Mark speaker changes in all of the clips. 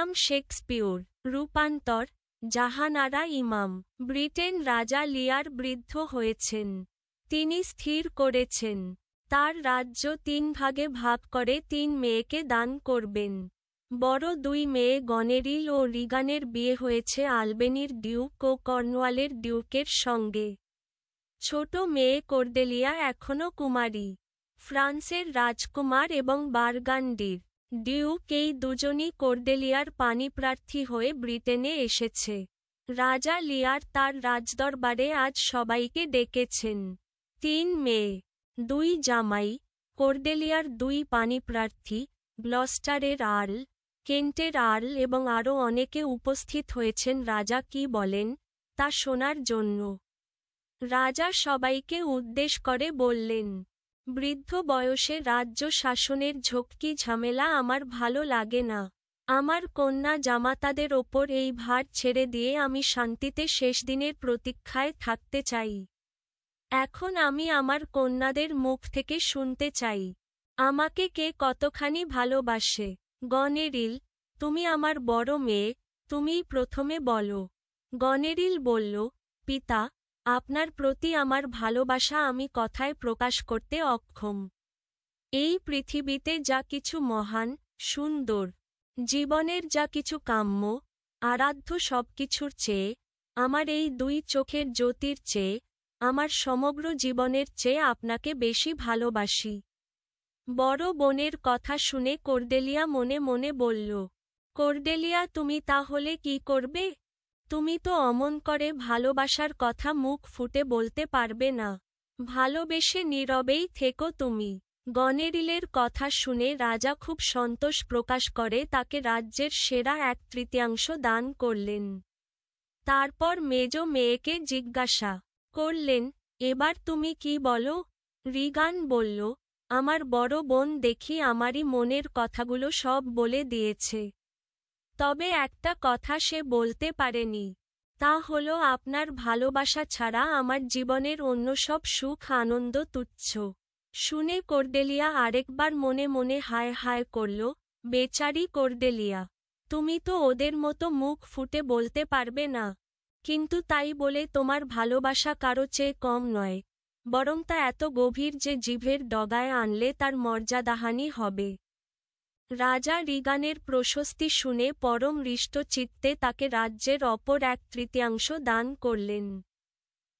Speaker 1: William Shakespeare. রূপান্তর জাহানারা ইমাম। Britain রাজা লিয়ার বৃদ্ধ হয়েছেন। তিনি স্থির করেছেন তার রাজ্য 3 ভাগে ভাগ করে 3 মেয়েকে দান করবেন। বড় 2 মেয়ে গনেরিল ও রিগানের বিয়ে হয়েছে আলবেনির ডিউক ও কর্নওয়ালের ডিউকের সঙ্গে। ছোট মেয়ে কর্ডেলিয়া এখনও কুমারী। ফ্রান্সের রাজকুমার এবং বারগান্ডির ডিউক এই দুজনই কর্ডেলিয়ার পাণিপ্রার্থী হয়ে ব্রিটেনে এসেছে। রাজা লিয়ার তার রাজদরবারে আজ সবাইকে ডেকেছেন। 3 মেয়ে, 2 জামাই, কর্ডেলিয়ার 2 পাণিপ্রার্থী, গ্লস্টারের আর্ল, কেন্টের আর্ল এবং আরও অনেকে উপস্থিত হয়েছেন রাজা কি বলেন, তা শোনার জন্য। রাজা সবাইকে উদ্দেশ করে বললেন, বৃদ্ধ বয়সে রাজ্য শাসনের ঝক্কি ঝামেলা আমার ভালো লাগে না। আমার কন্যা জামাতাদের ওপর এই ভার ছেড়ে দিয়ে আমি শান্তিতে শেষ দিনের প্রতীক্ষায় থাকতে চাই। এখন আমি আমার কন্যাদের মুখ থেকে শুনতে চাই, আমাকে কে কতখানি ভালোবাসে। গনেরিল, তুমি আমার বড় মেয়ে, তুমিই প্রথমে বলো। গনেরিল বলল, পিতা, আপনার প্রতি আমার ভালোবাসা আমি কথায় প্রকাশ করতে অক্ষম। এই পৃথিবীতে যা কিছু মহান, সুন্দর, জীবনের যা কিছু কাম্য, আরাধ্য সবকিছুর চেয়ে, আমার এই 2 চোখের জ্যোতির চেয়ে, আমার সমগ্র জীবনের চেয়ে আপনাকে বেশি ভালোবাসি। বড় বোনের কথা শুনে কর্ডেলিয়া মনে মনে বলল, কর্ডেলিয়া তুমি তাহলে কি করবে? তুমি তো অমন করে ভালোবাসার কথা মুখ ফুটে বলতে পারবে না। ভালোবেসে নীরবেই থেকো তুমি। গনেরিলের কথা শুনে রাজা খুব সন্তোষ প্রকাশ করে তাকে রাজ্যের সেরা 1/3 দান করলেন। তারপর মেজ মেয়েকে জিজ্ঞাসা করলেন, এবার তুমি কি বলো? রিগান বলল, আমার বড় বোন দেখি আমারই মনের কথাগুলো সব বলে দিয়েছে। তবে একটা কথা সে বলতে পারেনি, তা হলো আপনার ভালোবাসা ছাড়া আমার জীবনের অন্য সব সুখ আনন্দ তুচ্ছ। শুনে কর্ডেলিয়া আরেকবার মনে মনে হায় হায় করল, বেচারি কর্ডেলিয়া, তুমি তো ওদের মতো মুখ ফুটে বলতে পারবে না। কিন্তু তাই বলে তোমার ভালোবাসা কারো চেয়ে কম নয়, বরং তা এত গভীর যে জিভের ডগায় আনলে তার মর্যাদাহানি হবে। রাজা রিগানের প্রশস্তি শুনে পরম হৃষ্টচিত্তে তাকে রাজ্যের অপর 1/3 দান করলেন।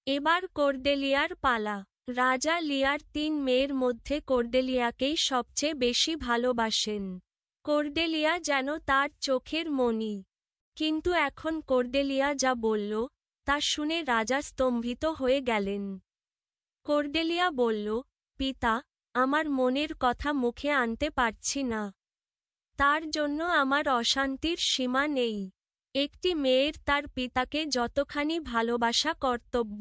Speaker 1: এবার কর্ডেলিয়ার পালা। রাজা লিয়ার 3 মেয়ের মধ্যে কর্ডেলিয়াকেই সবচেয়ে বেশি ভালোবাসেন। কর্ডেলিয়া যেন তার চোখের মণি। কিন্তু এখন কর্ডেলিয়া যা বলল, তা শুনে রাজা স্তম্ভিত হয়ে গেলেন। কর্ডেলিয়া বলল, পিতা, আমার মনের কথা মুখে আনতে পারছি না। তার জন্য আমার অশান্তির সীমা নেই। একটি মেয়ের তার পিতাকে যতখানি ভালোবাসা কর্তব্য,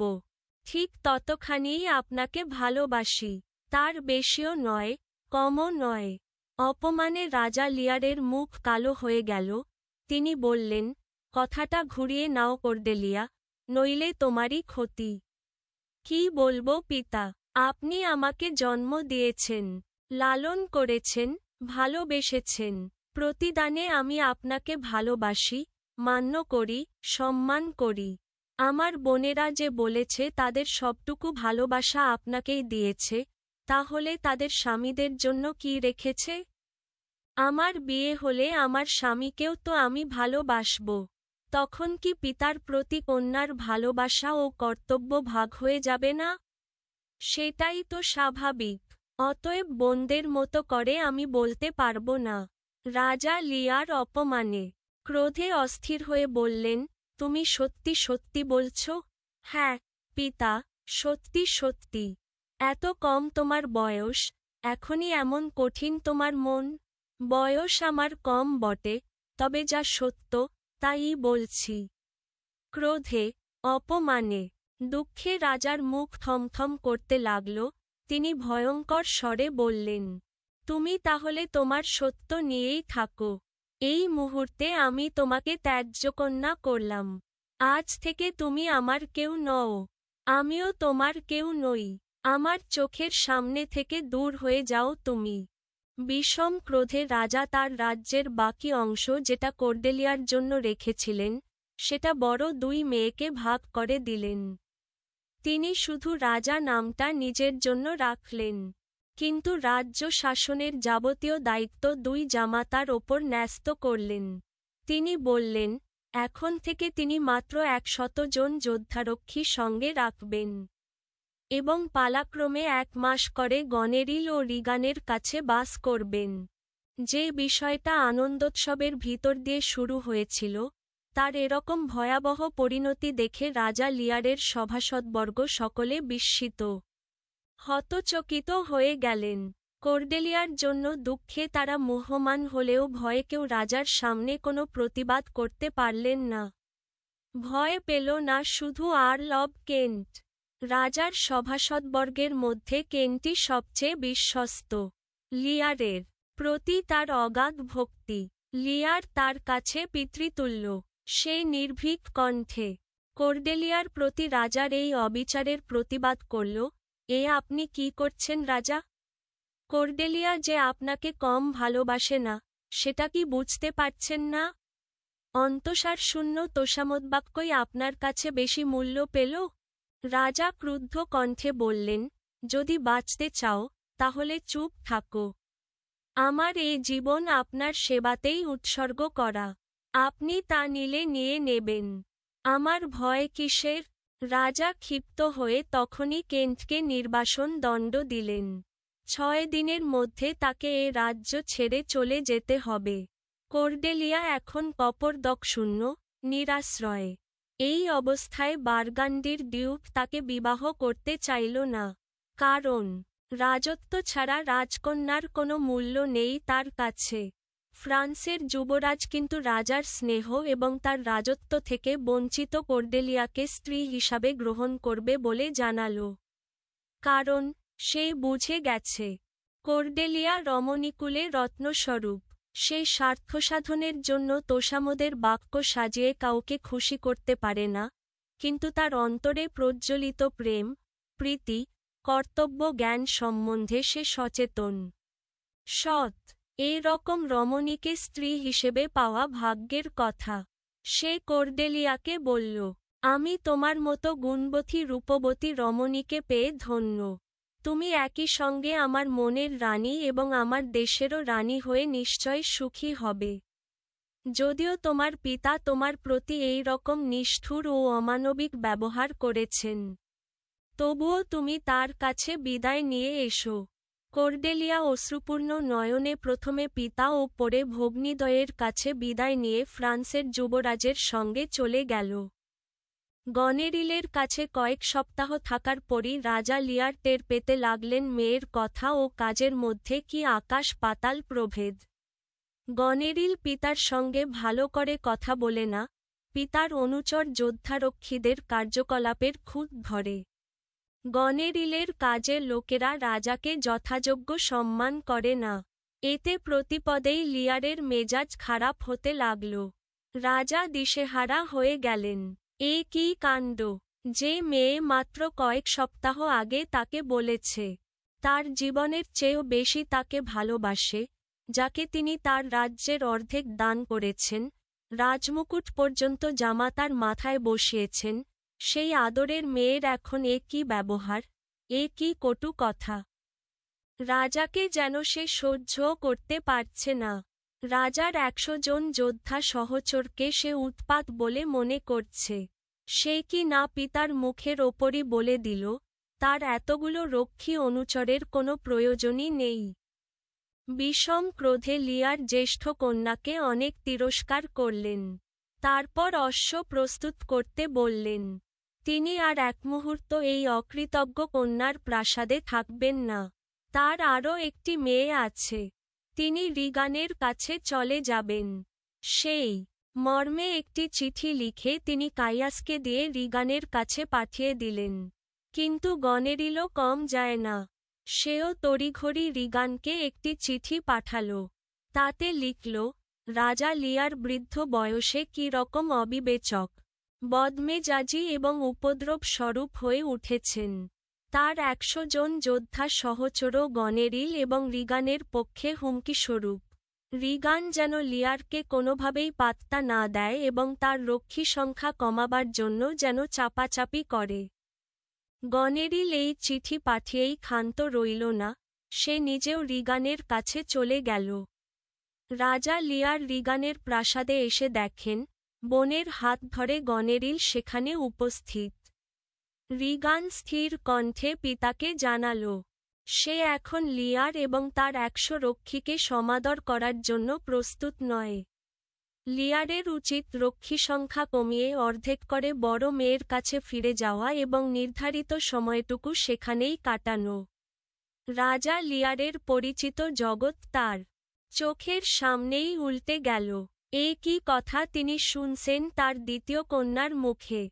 Speaker 1: ঠিক ততখানিই আপনাকে ভালোবাসি, তার বেশিও নয়, কমও নয়। অপমানে রাজা লিয়ারের মুখ কালো হয়ে গেল। তিনি বললেন, কথাটা ঘুরিয়ে নাও কর্ডেলিয়া, নইলে তোমারই ক্ষতি। কি বলবো পিতা, আপনি আমাকে জন্ম দিয়েছেন, লালন করেছেন, ভালোবেসেছেন। প্রতিদানে আমি আপনাকে ভালোবাসি, মান্য করি, সম্মান করি। আমার বোনেরা যে বলেছে তাদের সবটুকু ভালোবাসা আপনাকেই দিয়েছে, তাহলে তাদের স্বামীদের জন্য কি রেখেছে? আমার বিয়ে হলে আমার স্বামীকেও তো আমি ভালোবাসব। তখন কি পিতার প্রতি কন্যার ভালোবাসা ও কর্তব্য ভাগ হয়ে যাবে না? সেটাই তো স্বাভাবিক। অতএব বোনদের মতো করে আমি বলতে পারব না। রাজা লিয়ার অপমানে ক্রোধে অস্থির হয়ে বললেন, তুমি সত্যি সত্যি বলছ? হ্যাঁ, পিতা, সত্যি সত্যি। এত কম তোমার বয়স, এখনই এমন কঠিন তোমার মন? বয়স আমার কম বটে, তবে যা সত্য, তাই বলছি। ক্রোধে, অপমানে, দুঃখে রাজার মুখ থমথম করতে লাগল। তিনি ভয়ঙ্কর স্বরে বললেন, তুমি তাহলে তোমার সত্য নিয়েই থাকো। এই মুহূর্তে আমি তোমাকে ত্যায্যকন্যা করলাম। আজ থেকে তুমি আমার কেউ নও, আমিও তোমার কেউ নই। আমার চোখের সামনে থেকে দূর হয়ে যাও তুমি। বিষম ক্রোধে রাজা তার রাজ্যের বাকি অংশ যেটা কর্ডেলিয়ার জন্য রেখেছিলেন সেটা বড় দুই মেয়েকে ভাগ করে দিলেন। তিনি শুধু রাজা নামটা নিজের জন্য রাখলেন, কিন্তু রাজ্য শাসনের যাবতীয় দায়িত্ব দুই জামাতার ওপর ন্যস্ত করলেন। তিনি বললেন, এখন থেকে তিনি মাত্র 100 জন যোদ্ধারক্ষী সঙ্গে রাখবেন এবং পালাক্রমে 1 মাস করে গনেরিল ও রিগানের কাছে বাস করবেন। যে বিষয়টা আনন্দোৎসবের ভিতর দিয়ে শুরু হয়েছিল, তার এরকম ভয়াবহ পরিণতি দেখে রাজা লিয়ারের সভাসদবর্গ সকলে বিস্মিত, হতচকিত হয়ে গেলেন। কর্ডেলিয়ার জন্য দুঃখে তারা মুহ্যমান হলেও ভয়ে কেউ রাজার সামনে কোনো প্রতিবাদ করতে পারলেন না। ভয় পেল না শুধু আর্ল অব কেন্ট। রাজার সভাসদবর্গের মধ্যে কেন্টই সবচেয়ে বিশ্বস্ত। লিয়ারের প্রতি তার অগাধ ভক্তি। লিয়ার তার কাছে পিতৃতুল্য। সে নির্ভীক কণ্ঠে কর্ডেলিয়ার প্রতি রাজার এই অবিচারের প্রতিবাদ করল, এ আপনি কি করছেন রাজা? কর্ডেলিয়া যে আপনাকে কম ভালোবাসে না, সেটা কি বুঝতে পারছেন না? অন্তঃসারশূন্য তোষামোদবাক্যই আপনার কাছে বেশি মূল্য পেল? রাজা ক্রুদ্ধ কণ্ঠে বললেন, যদি বাঁচতে চাও, তাহলে চুপ থাকো। আমার এ জীবন আপনার সেবাতেই উৎসর্গ করা। আপনি তা নিলে নিয়ে নেবেন। আমার ভয় কিসের? রাজা ক্ষিপ্ত হয়ে তখনই কেন্টকে নির্বাসন দণ্ড দিলেন। 6 দিনের মধ্যে তাকে এ রাজ্য ছেড়ে চলে যেতে হবে। কর্ডেলিয়া এখন কপর্দকশূন্য, নিরাশ্রয়। এই অবস্থায় বার্গান্ডির ডিউক তাকে বিবাহ করতে চাইল না। কারণ রাজত্ব ছাড়া রাজকন্যার কোনো মূল্য নেই তার কাছে। ফ্রান্সের যুবরাজ কিন্তু রাজার স্নেহ এবং তার রাজত্ব থেকে বঞ্চিত কর্ডেলিয়াকে স্ত্রী হিসাবে গ্রহণ করবে বলে জানাল। কারণ সে বুঝে গেছে, কর্ডেলিয়া রমণীকুলে রত্নস্বরূপ। সে স্বার্থসাধনের জন্য তোষামোদের বাক্য সাজিয়ে কাউকে খুশি করতে পারে না, কিন্তু তার অন্তরে প্রজ্বলিত প্রেম, প্রীতি, কর্তব্য জ্ঞান সম্বন্ধে সে সচেতন। সৎ এই রকম রমণীকে স্ত্রী হিসেবে পাওয়া ভাগ্যের কথা। সে কর্ডেলিয়াকে বলল, আমি তোমার মতো গুণবতী রূপবতী রমণীকে পেয়ে ধন্য। তুমি একই সঙ্গে আমার মনের রানী এবং আমার দেশেরও রানী হয়ে নিশ্চয় সুখী হবে। যদিও তোমার পিতা তোমার প্রতি এই রকম নিষ্ঠুর ও অমানবিক ব্যবহার করেছেন, তবুও তুমি তার কাছে বিদায় নিয়ে এসো। কর্ডেলিয়া অশ্রুপূর্ণ নয়নে প্রথমে পিতা ও পরে ভগ্নীদ্বয়ের কাছে বিদায় নিয়ে ফ্রান্সের যুবরাজের সঙ্গে চলে গেল। গনেরিলের কাছে কয়েক সপ্তাহ থাকার পরই রাজা লিয়ার টের পেতে লাগলেন মেয়ের কথা ও কাজের মধ্যে কি আকাশ পাতাল প্রভেদ। গনেরিল পিতার সঙ্গে ভালো করে কথা বলে না, পিতার অনুচর যোদ্ধারক্ষীদের কার্যকলাপের খুঁত ধরে। গনেরিলের কাজের লোকেরা রাজাকে যথাযোগ্য সম্মান করে না। এতে প্রতিপদেই লিয়ারের মেজাজ খারাপ হতে লাগল। রাজা দিশেহারা হয়ে গেলেন। এ কী কাণ্ড! যে মেয়ে মাত্র কয়েক সপ্তাহ আগে তাকে বলেছে তার জীবনের চেয়েও বেশি তাকে ভালোবাসে, যাকে তিনি তার রাজ্যের অর্ধেক দান করেছেন, রাজমুকুট পর্যন্ত জামাতার মাথায় বসিয়েছেন, সেই আদরের মেয়ের এখন এ কী ব্যবহার, এ কী কটু কথা! রাজাকে যেন সে সহ্য করতে পারছে না। রাজার 100 জন যোদ্ধা সহচরকে সে উৎপাত বলে মনে করছে। সে কি না পিতার মুখের ওপরই বলে দিল, তার এতগুলো রক্ষী অনুচরের কোনো প্রয়োজনই নেই। বিষম ক্রোধে লিয়ার জ্যেষ্ঠ কন্যাকে অনেক তিরস্কার করলেন। তারপর অশ্ব প্রস্তুত করতে বললেন। তিনি আর এক মুহূর্ত এই অকৃতজ্ঞ কন্যার প্রাসাদে থাকবেন না। তার আরও একটি মেয়ে আছে। তিনি রিগানের কাছে চলে যাবেন। সেই মর্মে একটি চিঠি লিখে তিনি কাইয়াসকে দিয়ে রিগানের কাছে পাঠিয়ে দিলেন। কিন্তু গনেরিলও কম যায় না। সেও তড়িঘড়ি রিগানকে একটি চিঠি পাঠাল। তাতে লিখল, রাজা লিয়ার বৃদ্ধ বয়সে কী রকম অবিবেচক, বদমেজাজি এবং উপদ্রব স্বরূপ হয়ে উঠেছেন। তার ১০০ জন যোদ্ধা সহচর গনেরিল এবং রিগানের পক্ষে হুমকিস্বরূপ। রিগান যেন লিয়ারকে কোনোভাবেই পাত্তা না দেয় এবং তার রক্ষী সংখ্যা কমাবার জন্য যেন চাপাচাপি করে। গনেরিল এই চিঠি পাঠিয়েই ক্ষান্ত রইল না, সে নিজেও রিগানের কাছে চলে গেল। রাজা লিয়ার রিগানের প্রাসাদে এসে দেখেন, বোনের হাত ধরে গনেরিল সেখানে উপস্থিত। রিগান স্থির কণ্ঠে পিতাকে জানাল, সে এখন লিয়ার এবং তার ১০০ রক্ষীকে সমাদর করার জন্য প্রস্তুত নয়। লিয়ারের উচিত রক্ষী সংখ্যা কমিয়ে অর্ধেক করে বড় মেয়ের কাছে ফিরে যাওয়া এবং নির্ধারিত সময়টুকু সেখানেই কাটানো। রাজা লিয়ারের পরিচিত জগৎ তার চোখের সামনেই উল্টে গেল। এই কি কথা তিনি শুনছেন তার দ্বিতীয় কন্যার মুখে?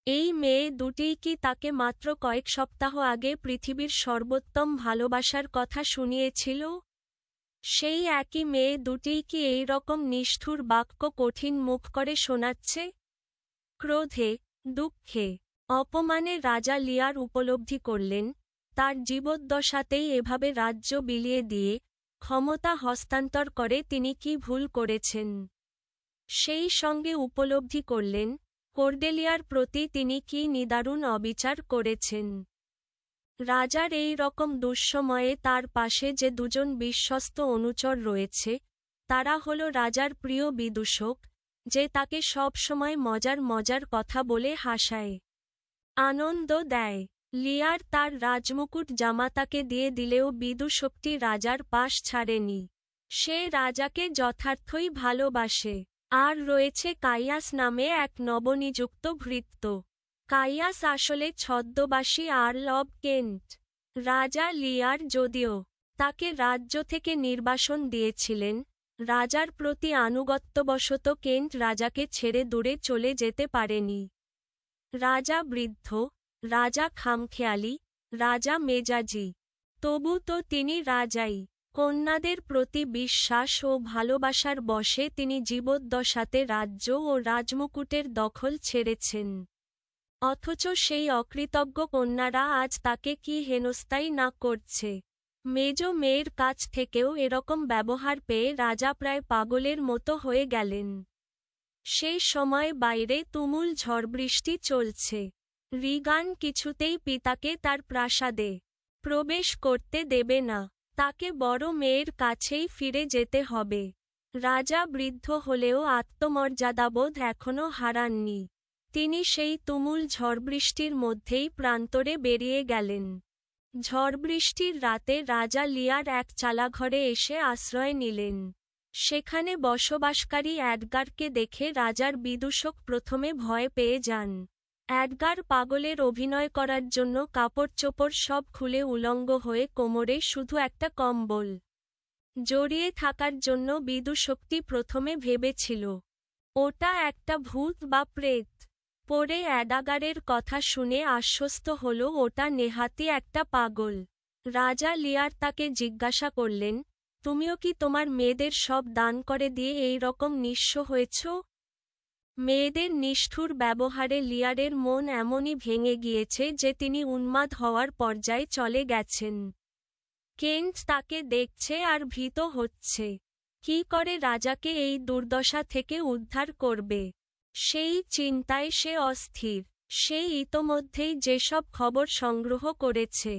Speaker 1: এই মেয়ে দুটিই কি তাকে মাত্র কয়েক সপ্তাহ আগে পৃথিবীর সর্বোত্তম ভালোবাসার কথা শুনিয়েছিল? সেই একই মেয়ে দুটিই কি এই রকম নিষ্ঠুর বাক্য কঠিন মুখ করে শোনাচ্ছে? ক্রোধে, দুঃখে, অপমানে রাজা লিয়ার উপলব্ধি করলেন, তার জীবদ্দশাতেই এভাবে রাজ্য বিলিয়ে দিয়ে, ক্ষমতা হস্তান্তর করে তিনি কি ভুল করেছেন। সেই সঙ্গে উপলব্ধি করলেন, কর্ডেলিয়ার প্রতি তিনি কি নিদারুণ অবিচার করেছেন। রাজার এই রকম দুঃসময়ে তার পাশে যে দুজন বিশ্বস্ত অনুচর রয়েছে, তারা হল রাজার প্রিয় বিদূষক, যে তাকে সব সময় মজার মজার কথা বলে হাসায়, আনন্দ দেয়। লিয়ার তার রাজমুকুট জামাতাকে দিয়ে দিলেও বিদূষকটি রাজার পাশ ছাড়েনি। সে রাজাকে যথার্থই ভালোবাসে। আর রয়েছে কাইয়াস নামে এক নবনিযুক্ত ভৃত্য। কাইয়াস আসলে ছদ্মবাসী আর্ল অব কেন্ট। রাজা লিয়ার যদিও তাকে রাজ্য থেকে নির্বাসন দিয়েছিলেন, রাজার প্রতি আনুগত্যবশত কেন্ট রাজাকে ছেড়ে দূরে চলে যেতে পারেনি। রাজা বৃদ্ধ, রাজা খামখেয়ালি, রাজা মেজাজি। তবু তো তিনি রাজাই। কন্যাদের প্রতি বিশ্বাস ও ভালোবাসার বশে তিনি জীবদ্দশাতে রাজ্য ও রাজমুকুটের দখল ছেড়েছেন। অথচ সেই অকৃতজ্ঞ কন্যারা আজ তাকে কি হেনস্থাই না করছে। মেজ মেয়ের কাছ থেকেও এরকম ব্যবহার পেয়ে রাজা প্রায় পাগলের মতো হয়ে গেলেন। সেই সময় বাইরে তুমুল ঝড়বৃষ্টি চলছে। রিগান কিছুতেই পিতাকে তার প্রাসাদে প্রবেশ করতে দেবে না। তাকে বড় মেয়ের কাছেই ফিরে যেতে হবে। রাজা বৃদ্ধ হলেও আত্মমর্যাদাবোধ এখনও হারাননি। তিনি সেই তুমুল ঝড়বৃষ্টির মধ্যেই প্রান্তরে বেরিয়ে গেলেন। ঝড়বৃষ্টির রাতে রাজা লিয়ার এক চালাঘরে এসে আশ্রয় নিলেন। সেখানে বসবাসকারী অ্যাডগারকে দেখে রাজার বিদূষক প্রথমে ভয় পেয়ে যান। অ্যাডগার পাগলের অভিনয় করার জন্য কাপড়চোপড় সব খুলে উলঙ্গ হয়ে কোমরে শুধু একটা কম্বল জড়িয়ে থাকার জন্য বিদূষকটি প্রথমে ভেবেছিল ওটা একটা ভূত বা প্রেত। পরে অ্যাডাগারের কথা শুনে আশ্বস্ত হল ওটা নেহাতি একটা পাগল। রাজা লিয়ার তাকে জিজ্ঞাসা করলেন, তুমিও কি তোমার মেয়েদের সব দান করে দিয়ে এই রকম নিঃস্ব হয়েছ? মেয়েদের নিষ্ঠুর ব্যবহারে লিয়ারের মন এমনই ভেঙে গিয়েছে যে তিনি উন্মাদ হওয়ার পর্যায়ে চলে গেছেন। কেন্ট তাকে দেখছে আর ভীত হচ্ছে। কি করে রাজাকে এই দুর্দশা থেকে উদ্ধার করবে, সেই চিন্তায় সে অস্থির। সে ইতোমধ্যেই যেসব খবর সংগ্রহ করেছে,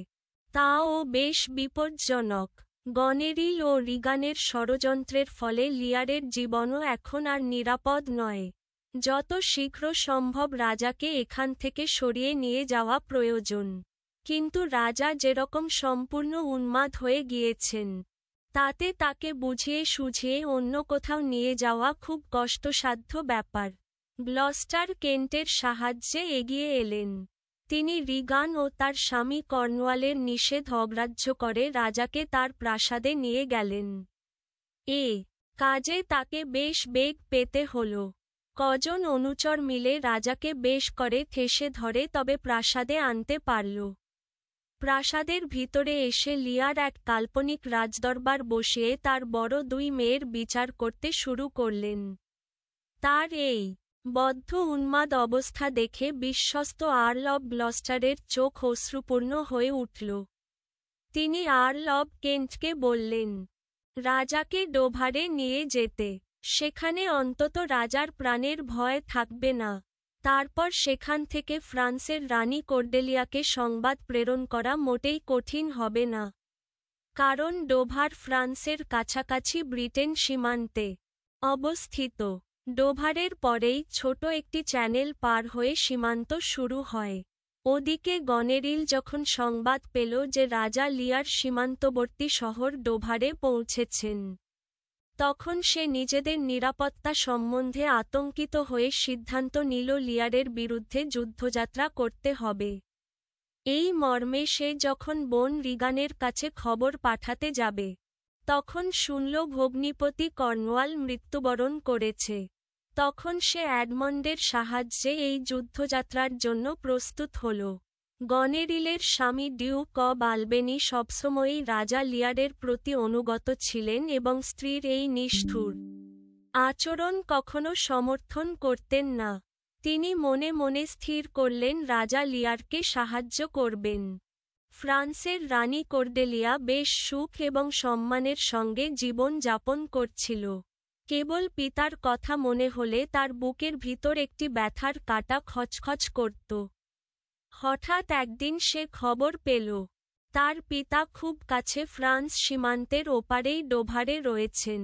Speaker 1: তাও বেশ বিপজ্জনক। গনেরিল ও রিগানের ষড়যন্ত্রের ফলে লিয়ারের জীবনও এখন আর নিরাপদ নয়। যত শীঘ্র সম্ভব রাজাকে এখান থেকে সরিয়ে নিয়ে যাওয়া প্রয়োজন। কিন্তু রাজা যেরকম সম্পূর্ণ উন্মাদ হয়ে গিয়েছেন, তাতে তাকে বুঝিয়ে সুঝিয়ে অন্য কোথাও নিয়ে যাওয়া খুব কষ্টসাধ্য ব্যাপার। গ্লস্টার কেন্টের সাহায্যে এগিয়ে এলেন। তিনি রিগান ও তার স্বামী কর্নওয়ালের নিষেধ অগ্রাহ্য করে রাজাকে তার প্রাসাদে নিয়ে গেলেন। এ কাজে তাকে বেশ বেগ পেতে হল। কজন অনুচর মিলে রাজাকে বেশ করে ঠেসে ধরে তবে প্রাসাদে আনতে পারল। প্রাসাদের ভিতরে এসে লিয়ার এক কাল্পনিক রাজদরবার বসিয়ে তার বড় দুই মেয়ের বিচার করতে শুরু করলেন। তার এই বদ্ধ উন্মাদ অবস্থা দেখে বিশ্বস্ত আর্ল অব গ্লস্টারের চোখ অশ্রুপূর্ণ হয়ে উঠল। তিনি আর্ল অব কেন্টকে বললেন, রাজাকে ডোভারে নিয়ে যেতে। সেখানে অন্তত রাজার প্রাণের ভয় থাকবে না। তারপর সেখান থেকে ফ্রান্সের রানী কর্ডেলিয়াকে সংবাদ প্রেরণ করা মোটেই কঠিন হবে না। কারণ ডোভার ফ্রান্সের কাছাকাছি ব্রিটেন সীমান্তে অবস্থিত। ডোভারের পরেই ছোট একটি চ্যানেল পার হয়ে সীমান্ত শুরু হয়। ওদিকে গনেরিল যখন সংবাদ পেল যে রাজা লিয়ার সীমান্তবর্তী শহর ডোভারে পৌঁছেছেন, তখন সে নিজেদের নিরাপত্তা সম্বন্ধে আতঙ্কিত হয়ে সিদ্ধান্ত নিল লিয়ারের বিরুদ্ধে যুদ্ধযাত্রা করতে হবে। এই মর্মে সে যখন বোন রিগানের কাছে খবর পাঠাতে যাবে, তখন শুনল ভগ্নিপতি কর্নওয়াল মৃত্যুবরণ করেছে। তখন সে এডমন্ডের সাহায্যে এই যুদ্ধযাত্রার জন্য প্রস্তুত হল। গনেরিলের স্বামী ডিউক অব আলবেনি সবসময়ই রাজা লিয়ারের প্রতি অনুগত ছিলেন এবং স্ত্রীর এই নিষ্ঠুর আচরণ কখনো সমর্থন করতেন না। তিনি মনে মনে স্থির করলেন রাজা লিয়ারকে সাহায্য করবেন। ফ্রান্সের রানী কর্ডেলিয়া বেশ সুখ এবং সম্মানের সঙ্গে জীবন যাপন করছিল। কেবল পিতার কথা মনে হলে তার বুকের ভিতর একটি ব্যথার কাঁটা খচখচ করত। হঠাৎ একদিন সে খবর পেল, তার পিতা খুব কাছে ফ্রান্স সীমান্তের ওপারেই ডোভারে রয়েছেন।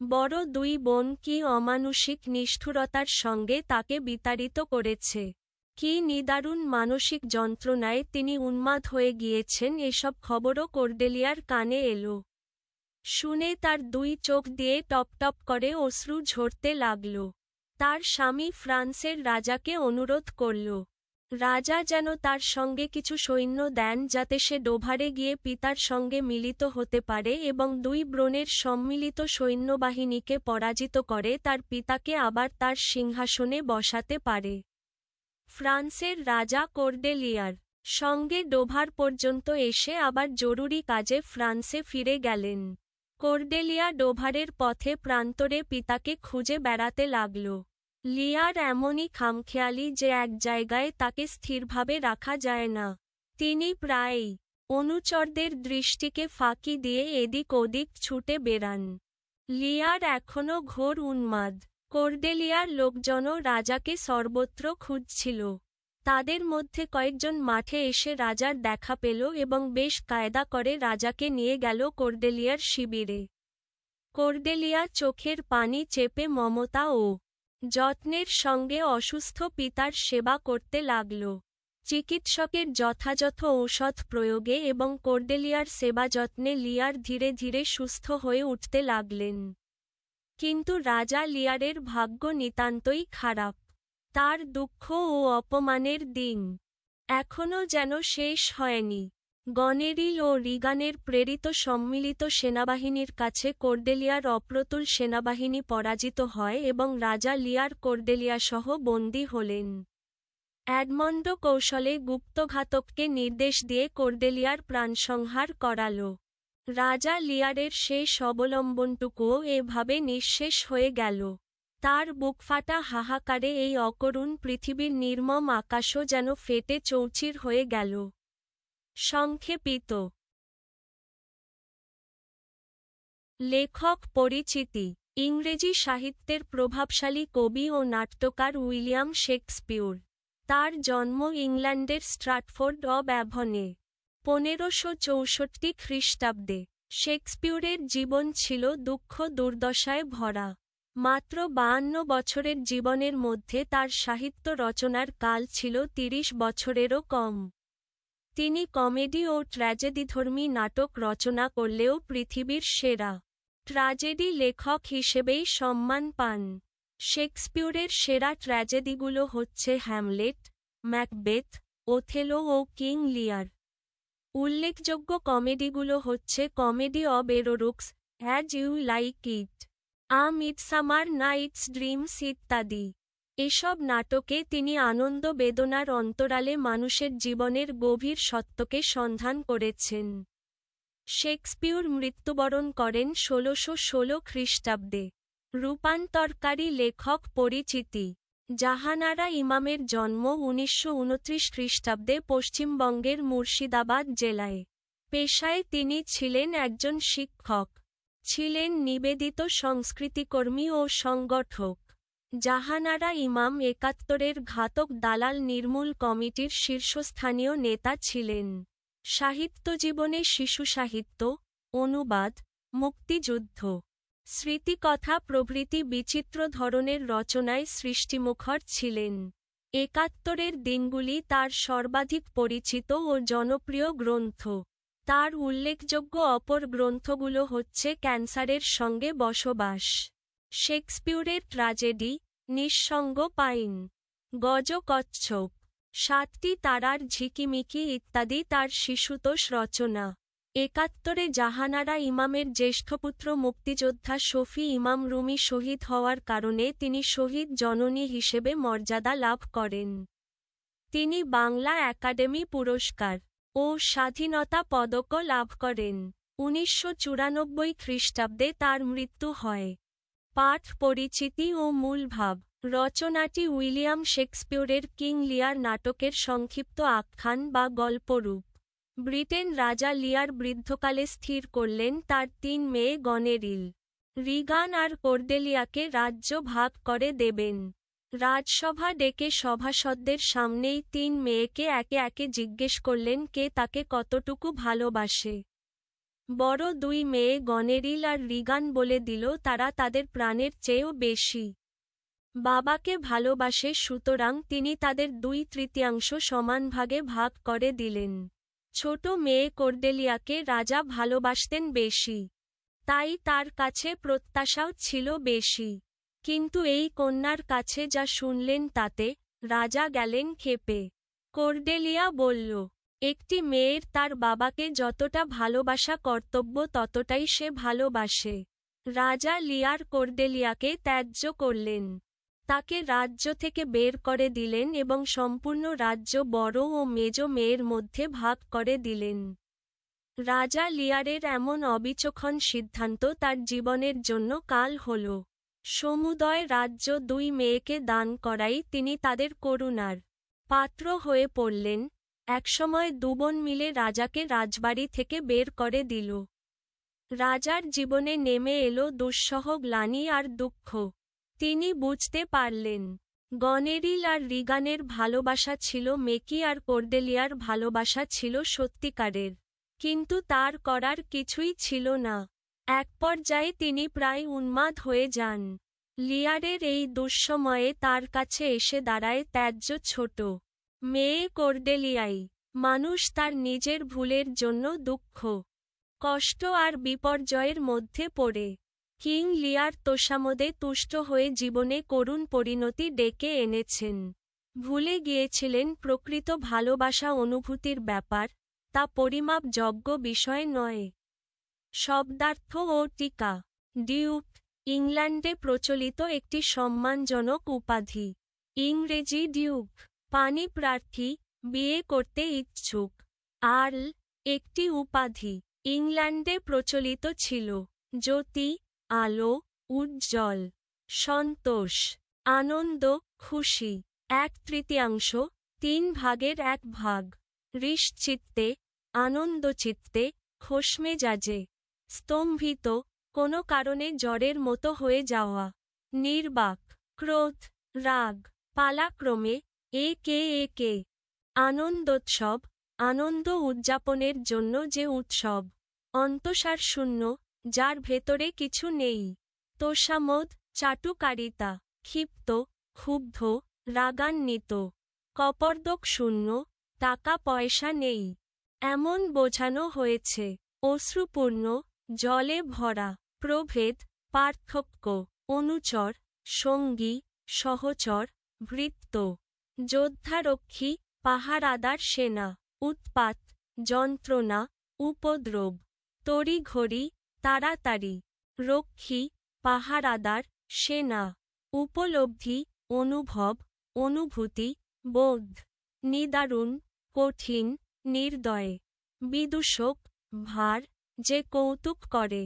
Speaker 1: বড় দুই বোন কি অমানুষিক নিষ্ঠুরতার সঙ্গে তাকে বিতাড়িত করেছে। কি নিদারুণ মানসিক যন্ত্রণায় তিনি উন্মাদ হয়ে গিয়েছেন এসব খবরও কর্ডেলিয়ার কানে এলো। শুনে তার দুই চোখ দিয়ে টপটপ করে অশ্রু ঝরতে লাগল। তার স্বামী ফ্রান্সের রাজাকে অনুরোধ করল, রাজা যেন তার সঙ্গে কিছু সৈন্য দেন যাতে সে ডোভারে গিয়ে পিতার সঙ্গে মিলিত হতে পারে এবং দুই ব্রণের সম্মিলিত সৈন্যবাহিনীকে পরাজিত করে তার পিতাকে আবার তার সিংহাসনে বসাতে পারে। ফ্রান্সের রাজা কর্ডেলিয়ার সঙ্গে ডোভার পর্যন্ত এসে আবার জরুরি কাজে ফ্রান্সে ফিরে গেলেন। কর্ডেলিয়া ডোভারের পথে প্রান্তরে পিতাকে খুঁজে বেড়াতে লাগল। লিয়ার এমনই খামখেয়ালি যে এক জায়গায় তাকে স্থিরভাবে রাখা যায় না। তিনি প্রায়ই অনুচরদের দৃষ্টিকে ফাঁকি দিয়ে এদিক ওদিক ছুটে বেড়ান। লিয়ার এখনও ঘোর উন্মাদ। কর্ডেলিয়ার লোকজনও রাজাকে সর্বত্র খুঁজছিল। তাদের মধ্যে কয়েকজন মাঠে এসে রাজার দেখা পেল এবং বেশ কায়দা করে রাজাকে নিয়ে গেল কর্ডেলিয়ার শিবিরে। কর্ডেলিয়া চোখের পানি চেপে মমতা ও যত্নের সঙ্গে অসুস্থ পিতার সেবা করতে লাগল। চিকিৎসকের যথাযথ ঔষধ প্রয়োগে এবং কর্ডেলিয়ার সেবা যত্নে লিয়ার ধীরে ধীরে সুস্থ হয়ে উঠতে লাগলেন। কিন্তু রাজা লিয়ারের ভাগ্য নিতান্তই খারাপ। তার দুঃখ ও অপমানের দিন এখনও যেন শেষ হয়নি। গনেরিল ও রিগানের প্রেরিত সম্মিলিত সেনাবাহিনীর কাছে কর্ডেলিয়ার অপ্রতুল সেনাবাহিনী পরাজিত হয় এবং রাজা লিয়ার কর্ডেলিয়াসহ বন্দী হলেন। এডমন্ড কৌশলে গুপ্তঘাতককে নির্দেশ দিয়ে কর্ডেলিয়ার প্রাণসংহার করাল। রাজা লিয়ারের শেষ অবলম্বনটুকুও এভাবে নিঃশেষ হয়ে গেল। তার বুকফাটা হাহাকারে এই অকরুণ পৃথিবীর নির্মম আকাশও যেন ফেটে চৌচির হয়ে গেল। সংক্ষেপিত লেখক পরিচিতি। ইংরেজি সাহিত্যের প্রভাবশালী কবি ও নাট্যকার উইলিয়াম শেক্সপিয়র। তার জন্ম ইংল্যান্ডের স্ট্র্যাটফোর্ড অব অ্যাভনে 1564 খ্রিস্টাব্দে। শেক্সপিয়রের জীবন ছিল দুঃখ দুর্দশায় ভরা। মাত্র 52 বছরের জীবনের মধ্যে তার সাহিত্য রচনার কাল ছিল 30 বছরেরও কম। তিনি কমেডি ও ট্র্যাজেডিধর্মী নাটক রচনা করলেও পৃথিবীর সেরা ট্র্যাজেডি লেখক হিসেবেই সম্মান পান। শেক্সপিয়রের সেরা ট্র্যাজেডিগুলো হচ্ছে হ্যামলেট, ম্যাকবেথ, ওথেলো ও কিং লিয়ার। উল্লেখযোগ্য কমেডিগুলো হচ্ছে comedy of errors, as you like it, a midsummer night's dreams ইত্যাদি। এসব নাটকে তিনি আনন্দ বেদনার অন্তরালে মানুষের জীবনের গভীর সত্যকে সন্ধান করেছেন। শেক্সপিয়র মৃত্যুবরণ করেন 1616 খ্রিস্টাব্দে। রূপান্তরকারী লেখক পরিচিতি। জাহানারা ইমামের জন্ম 1929 খ্রিস্টাব্দে পশ্চিমবঙ্গের মুর্শিদাবাদ জেলায়। পেশায় তিনি ছিলেন একজন শিক্ষক। ছিলেন নিবেদিত সংস্কৃতিকর্মী ও সংগঠক। জাহানারা ইমাম ৭১-এর ঘাতক দালাল নির্মূল কমিটির শীর্ষস্থানীয় নেতা ছিলেন। সাহিত্যজীবনে শিশুসাহিত্য, অনুবাদ, মুক্তিযুদ্ধ, স্মৃতিকথা প্রভৃতি বিচিত্র ধরনের রচনায় সৃষ্টিমুখর ছিলেন। ৭১-এর দিনগুলি তার সর্বাধিক পরিচিত ও জনপ্রিয় গ্রন্থ। তার উল্লেখযোগ্য অপর গ্রন্থগুলো হচ্ছে ক্যান্সারের সঙ্গে বসবাস, শেক্সপিয়রের ট্র্যাজেডি, নিঃসঙ্গ পাইন, গজকচ্ছপ, ৭টি তারার ঝিকিমিকি ইত্যাদি তার শিশুতোষ রচনা। ৭১-এ জাহানারা ইমামের জ্যেষ্ঠপুত্র মুক্তিযোদ্ধা শফি ইমাম রুমি শহীদ হওয়ার কারণে তিনি শহীদ জননী হিসেবে মর্যাদা লাভ করেন। তিনি বাংলা একাডেমি পুরস্কার ও স্বাধীনতা পদকও লাভ করেন। 1994 খ্রিস্টাব্দে তার মৃত্যু হয়। পাঠ পরিচিতি ও মূলভাব। রচনাটি উইলিয়াম শেক্সপিয়রের কিং লিয়ার নাটকের সংক্ষিপ্ত আখ্যান বা গল্পরূপ। ব্রিটেন রাজা লিয়ার বৃদ্ধকালে স্থির করলেন তার ৩ মেয়ে গনেরিল, রিগান আর কর্ডেলিয়াকে রাজ্য ভাগ করে দেবেন। রাজসভা ডেকে সভাসদদের সামনেই ৩ মেয়েকে একে একে জিজ্ঞেস করলেন কে তাকে কতটুকু ভালোবাসে। বড় ২ মেয়ে গনেরিল আর রিগান বলে দিল তারা তাদের প্রাণের চেয়েও বেশি বাবাকে ভালোবাসে, সুতরাং তিনি তাদের ২/৩ সমান ভাগে ভাগ করে দিলেন। ছোট মেয়ে কর্ডেলিয়াকে রাজা ভালোবাসতেন বেশি, তাই তার কাছে প্রত্যাশাও ছিল বেশি। কিন্তু এই কন্যার কাছে যা শুনলেন তাতে রাজা গেলেন ক্ষেপে। কর্ডেলিয়া বলল, একটি মেয়ের তার বাবাকে যতটা ভালোবাসা কর্তব্য ততটাই সে ভালোবাসে। রাজা লিয়ার কর্ডেলিয়াকে ত্যায্য করলেন, তাকে রাজ্য থেকে বের করে দিলেন এবং সম্পূর্ণ রাজ্য বড় ও মেজ মেয়ের মধ্যে ভাগ করে দিলেন। রাজা লিয়ারের এমন অবিচক্ষণ সিদ্ধান্ত তার জীবনের জন্য কাল হল। সমুদয় রাজ্য ২ মেয়েকে দান করাই তিনি তাদের করুণার পাত্র হয়ে পড়লেন। একসময় ২ বোন মিলে রাজাকে রাজবাড়ি থেকে বের করে দিল। রাজার জীবনে নেমে এলো দুঃসহ গ্লানি আর দুঃখ। তিনি বুঝতে পারলেন গনেরিল আর রিগানের ভালোবাসা ছিল মেকি আর কর্ডেলিয়ার ভালোবাসা ছিল সত্যিকারের, কিন্তু তার করার কিছুই ছিল না। এক পর্যায়ে তিনি প্রায় উন্মাদ হয়ে যান। লিয়ারের এই দুঃসময়ে তার কাছে এসে দাঁড়ায় ত্যায্য ছোট মেয়ে কর্ডেলিয়াই। মানুষ তার নিজের ভুলের জন্য দুঃখ, কষ্ট আর বিপর্যয়ের মধ্যে পড়ে। কিং লিয়ার তোষামোদে তুষ্ট হয়ে জীবনে করুণ পরিণতি ডেকে এনেছেন। ভুলে গিয়েছিলেন প্রকৃত ভালোবাসা অনুভূতির ব্যাপার, তা পরিমাপযোগ্য বিষয় নয়। শব্দার্থ ও টিকা। ডিউক, ইংল্যান্ডে প্রচলিত একটি সম্মানজনক উপাধি। ইংরেজি ডিউক, পানি প্রার্থী, বিয়ে করতে ইচ্ছুক। আর্ল, একটি উপাধি। ইংল্যান্ডে প্রচলিত ছিল জ্যোতি, আলো, উজ্জ্বল, সন্তোষ, আনন্দ, খুশি। 1/3, 3 ভাগের 1 ভাগ। হৃষ্টচিত্তে, আনন্দচিত্তে, খোশমেজাজে। স্তম্ভিত, কোনো কারণে জ্বরের মতো হয়ে যাওয়া। নির্বাক, ক্রোধ, রাগ। পালাক্রমে, একে একে। আনন্দোৎসব, আনন্দ উদযাপনের জন্য যে উৎসব। অন্তঃসারশূন্য, যার ভেতরে কিছু নেই। তোষামোদ, চাটুকারিতা। ক্ষিপ্ত, ক্ষুব্ধ, রাগান্বিত। কপর্দক শূন্য, টাকা পয়সা নেই এমন বোঝানো হয়েছে। অশ্রুপূর্ণ, জলে ভরা। প্রভেদ, পার্থক্য। অনুচর, সঙ্গী, সহচর, ভৃত্য। যোদ্ধারক্ষী, পাহারাদার সেনা। উৎপাত, যন্ত্রণা, উপদ্রব। তড়িঘড়ি, তাড়াতাড়ি। রক্ষী, পাহারাদার, সেনা। উপলব্ধি, অনুভব, অনুভূতি, বোধ। নিদারুণ, কঠিন, নির্দয়। বিদূষক, ভার, যে কৌতুক করে।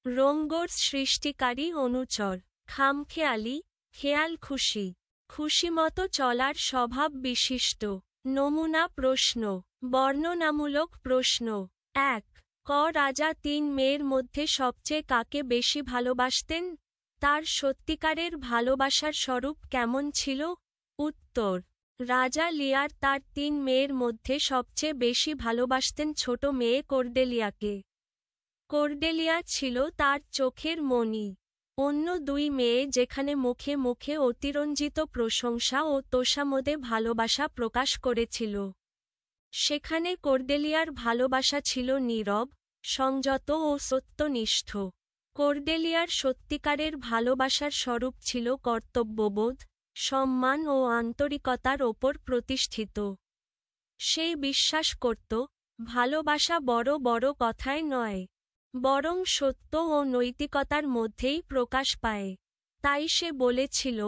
Speaker 1: রঙ্গর সৃষ্টিকারী অনুচর। খামখেয়ালি, খেয়ালখুশি। খুশিমতো চলার স্বভাব বিশিষ্ট। নমুনা প্রশ্ন, বর্ণনামূলক প্রশ্ন। ১. ক রাজা ৩ মেয়ের মধ্যে সবচেয়ে কাকে বেশি ভালোবাসতেন? তার সত্যিকারের ভালোবাসার স্বরূপ কেমন ছিল? উত্তর: রাজা লিয়ার তার ৩ মেয়ের মধ্যে সবচেয়ে বেশি ভালোবাসতেন ছোট মেয়ে কর্ডেলিয়াকে। কর্ডেলিয়া ছিল তার চোখের মণি। অন্য ২ মেয়ে যেখানে মুখে মুখে অতিরঞ্জিত প্রশংসা ও তোষামোদে ভালোবাসা প্রকাশ করেছিল, সেখানে কর্ডেলিয়ার ভালোবাসা ছিল নীরব, সংযত ও সত্যনিষ্ঠ। কর্ডেলিয়ার সত্যিকারের ভালোবাসার স্বরূপ ছিল কর্তব্যবোধ, সম্মান ও আন্তরিকতার ওপর প্রতিষ্ঠিত। সে বিশ্বাস করত, ভালোবাসা বড় বড় কথায় নয়, বরং সত্য ও নৈতিকতার মধ্যেই প্রকাশ পায়। তাই সে বলেছিল,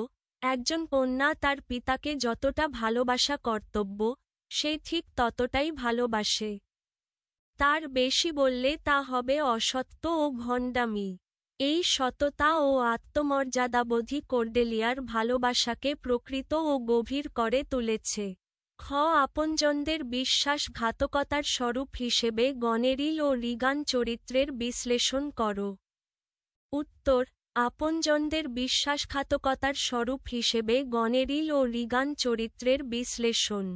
Speaker 1: একজন কন্যা তার পিতাকে যতটা ভালোবাসা কর্তব্য, সে ঠিক ততটাই ভালোবাসে। তার বেশি বললে তা হবে অসত্য ও ভণ্ডামি। এই সততা ও আত্মমর্যাদাবোধই কর্ডেলিয়ার ভালোবাসাকে প্রকৃত ও গভীর করে তুলেছে। খ আপনজনদের বিশ্বাসঘাতকতার স্বরূপ হিসেবে গনেরিল ও রিগান চরিত্রের বিশ্লেষণ করো। উত্তর: আপনজনদের বিশ্বাসঘাতকতার স্বরূপ হিসেবে গনেরিল ও রিগান চরিত্রের বিশ্লেষণ।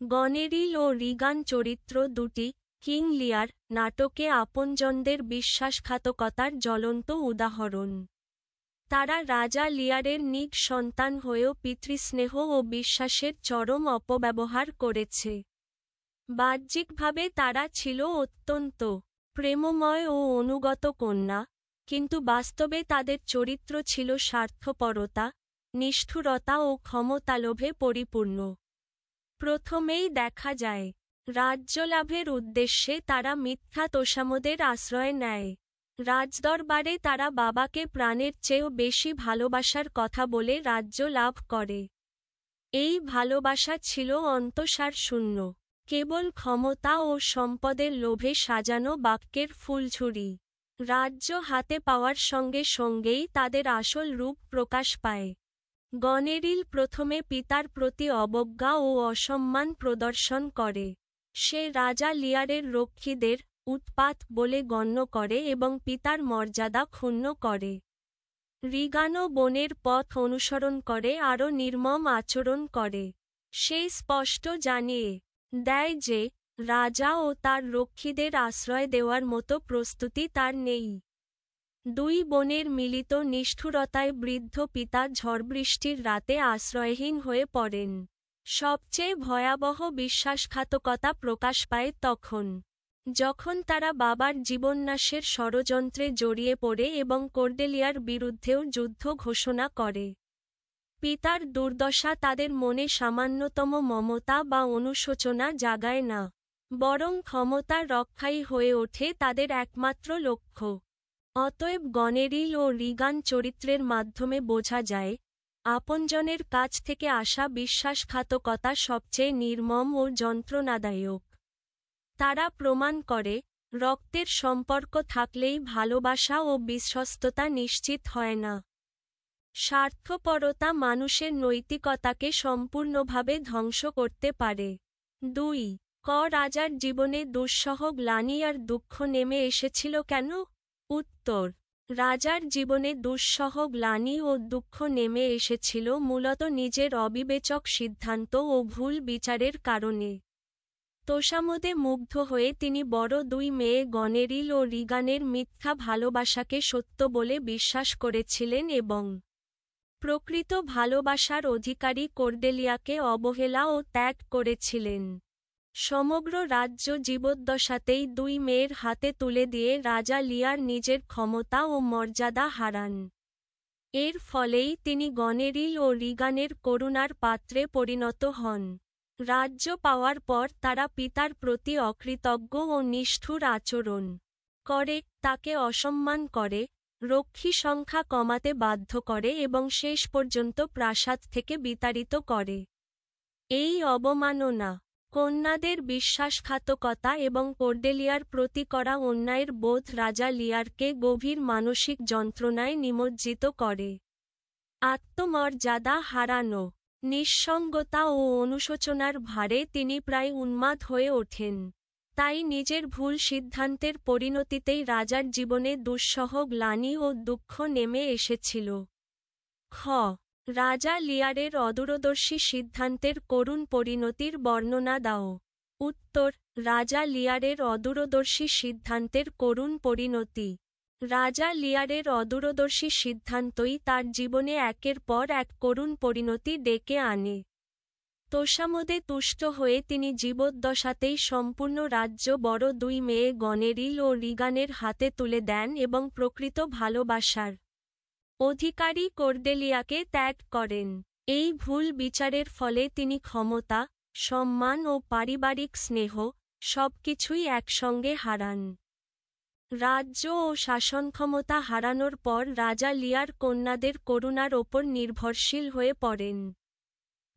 Speaker 1: গনেরিল ও রিগান চরিত্র দুটি কিং লিয়ার নাটকে আপনজনদের বিশ্বাসঘাতকতার জ্বলন্ত উদাহরণ। তারা রাজা লিয়ারের নিজ সন্তান হয়েও পিতৃস্নেহ ও বিশ্বাসের চরম অপব্যবহার করেছে। বাহ্যিকভাবে তারা ছিল অত্যন্ত প্রেমময় ও অনুগত কন্যা, কিন্তু বাস্তবে তাদের চরিত্র ছিল স্বার্থপরতা, নিষ্ঠুরতা ও ক্ষমতালোভে পরিপূর্ণ। প্রথমেই দেখা যায়, রাজ্যলাভের উদ্দেশ্যে তারা মিথ্যা তোষামোদের আশ্রয় নেয়। রাজদরবারে তারা বাবাকে প্রাণের চেয়েও বেশি ভালোবাসার কথা বলে রাজ্য লাভ করে। এই ভালোবাসা ছিল অন্তঃসারশূন্য, কেবল ক্ষমতা ও সম্পদের লোভে সাজানো বাক্যের ফুলঝুরি। রাজ্য হাতে পাওয়ার সঙ্গে সঙ্গেই তাদের আসল রূপ প্রকাশ পায়। গনেরিল প্রথমে পিতার প্রতি অবজ্ঞা ও অসম্মান প্রদর্শন করে। সে রাজা লিয়ারের রক্ষীদের উৎপাত বলে গণ্য করে এবং পিতার মর্যাদা ক্ষুণ্ণ করে। রিগানও বোনের পথ অনুসরণ করে আরও নির্মম আচরণ করে। সে স্পষ্ট জানিয়ে দেয় যে, রাজা ও তার রক্ষীদের আশ্রয় দেওয়ার মতো প্রস্তুতি তার নেই। ২ বোনের মিলিত নিষ্ঠুরতায় বৃদ্ধ পিতা ঝড়বৃষ্টির রাতে আশ্রয়হীন হয়ে পড়েন। সবচেয়ে ভয়াবহ বিশ্বাসঘাতকতা প্রকাশ পায় তখন, যখন তারা বাবার জীবননাশের ষড়যন্ত্রে জড়িয়ে পড়ে এবং কর্ডেলিয়ার বিরুদ্ধেও যুদ্ধ ঘোষণা করে। পিতার দুর্দশা তাদের মনে সামান্যতম মমতা বা অনুশোচনা জাগায় না, বরং ক্ষমতা রক্ষাই হয়ে ওঠে তাদের একমাত্র লক্ষ্য। অতএব গনেরিল ও রিগান চরিত্রের মাধ্যমে বোঝা যায়, আপনজনের কাছ থেকে আসা বিশ্বাসঘাতকতা সবচেয়ে নির্মম ও যন্ত্রণাদায়ক। তারা প্রমাণ করে, রক্তের সম্পর্ক থাকলেই ভালোবাসা ও বিশ্বস্ততা নিশ্চিত হয় না। স্বার্থপরতা মানুষের নৈতিকতাকে সম্পূর্ণভাবে ধ্বংস করতে পারে। ২. ক রাজার জীবনে দুঃসহ গ্লানি আর দুঃখ নেমে এসেছিল কেন? উত্তর: রাজার জীবনে দুঃসহ গ্লানি ও দুঃখ নেমে এসেছিল মূলত নিজের অবিবেচক সিদ্ধান্ত ও ভুল বিচারের কারণে। তোষামোদে মুগ্ধ হয়ে তিনি বড় ২ মেয়ে গনেরিল ও রিগানের মিথ্যা ভালোবাসাকে সত্য বলে বিশ্বাস করেছিলেন এবং প্রকৃত ভালোবাসার অধিকারী কর্ডেলিয়াকে অবহেলা ও ত্যাগ করেছিলেন। সমগ্র রাজ্য জীবদ্দশাতেই ২ মেয়ের হাতে তুলে দিয়ে রাজা লিয়ার নিজের ক্ষমতা ও মর্যাদা হারান। এর ফলেই তিনি গনেরিল ও রিগানের করুণার পাত্রে পরিণত হন। রাজ্য পাওয়ার পর তারা পিতার প্রতি অকৃতজ্ঞ ও নিষ্ঠুর আচরণ করে, তাকে অসম্মান করে, রক্ষী সংখ্যা কমাতে বাধ্য করে এবং শেষ পর্যন্ত প্রাসাদ থেকে বিতাড়িত করে। এই অবমাননা, কন্যাদের বিশ্বাসঘাতকতা এবং কর্ডেলিয়ার প্রতি করা অন্যায়ের বোধ রাজা লিয়ারকে গভীর মানসিক যন্ত্রণায় নিমজ্জিত করে। আত্মমর্যাদা হারানো, নিঃসঙ্গতা ও অনুশোচনার ভারে তিনি প্রায় উন্মাদ হয়ে ওঠেন। তাই নিজের ভুল সিদ্ধান্তের পরিণতিতেই রাজার জীবনে দুঃসহ গ্লানি ও দুঃখ নেমে এসেছিল। খ. রাজা লিয়ারের অদূরদর্শী সিদ্ধান্তের করুণ পরিণতির বর্ণনা দাও। উত্তর: রাজা লিয়ারের অদূরদর্শী সিদ্ধান্তের করুণ পরিণতি। রাজা লিয়ারের অদূরদর্শী সিদ্ধান্তই তার জীবনে একের পর এক করুণ পরিণতি ডেকে আনে। তোষামোদে তুষ্ট হয়ে তিনি জীবদ্দশাতেই সম্পূর্ণ রাজ্য বড় দুই মেয়ে গনেরিল ও রিগানের হাতে তুলে দেন এবং প্রকৃত ভালোবাসার অধিকারী কর্ডেলিয়াকে ত্যাগ করেন। এই ভুল বিচারের ফলে তিনি ক্ষমতা, সম্মান ও পারিবারিক স্নেহ সবকিছুই একসঙ্গে হারান। রাজ্য ও শাসনক্ষমতা হারানোর পর রাজা লিয়ার কন্যাদের করুণার ওপর নির্ভরশীল হয়ে পড়েন।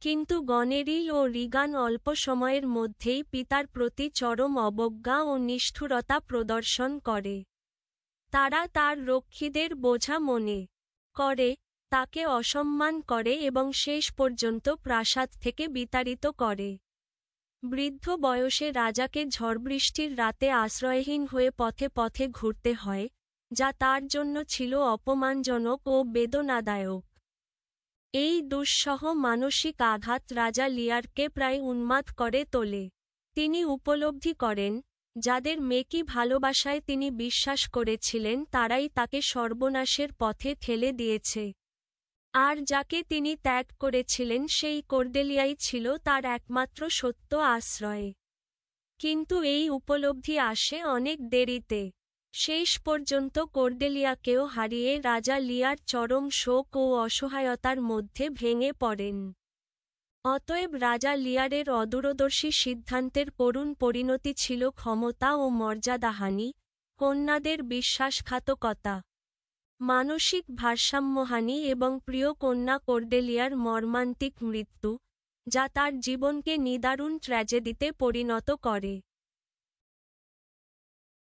Speaker 1: কিন্তু গনেরিল ও রিগান অল্প সময়ের মধ্যেই পিতার প্রতি চরম অবজ্ঞা ও নিষ্ঠুরতা প্রদর্শন করে। তারা তার রক্ষীদের বোঝা মনে করে, তাকে অসম্মান করে এবং শেষ পর্যন্ত প্রাসাদ থেকে বিতাড়িত করে। বৃদ্ধ বয়সে রাজাকে ঝড়বৃষ্টির রাতে আশ্রয়হীন হয়ে পথে পথে ঘুরতে হয়, যা তার জন্য ছিল অপমানজনক ও বেদনাদায়ক। এই দুঃসহ মানসিক আঘাত রাজা লিয়ারকে প্রায় উন্মাদ করে তোলে। তিনি উপলব্ধি করেন, যাদের মেকি ভালোবাসায় তিনি বিশ্বাস করেছিলেন তারাই তাকে সর্বনাশের পথে ঠেলে দিয়েছে। আর যাকে তিনি ত্যাগ করেছিলেন সেই কর্ডেলিয়াই ছিল তার একমাত্র সত্য আশ্রয়। কিন্তু এই উপলব্ধি আসে অনেক দেরিতে। শেষ পর্যন্ত কর্ডেলিয়াকেও হারিয়ে রাজা লিয়ার চরম শোক ও অসহায়তার মধ্যে ভেঙে পড়েন। অতএব রাজা লিয়ারের অদূরদর্শী সিদ্ধান্তের করুণ পরিণতি ছিল ক্ষমতা ও মর্যাদাহানি, কন্যাদের বিশ্বাসঘাতকতা, মানসিক ভারসাম্যহানি এবং প্রিয় কন্যা কর্ডেলিয়ার মর্মান্তিক মৃত্যু, যা তার জীবনকে নিদারুণ ট্র্যাজেডিতে পরিণত করে।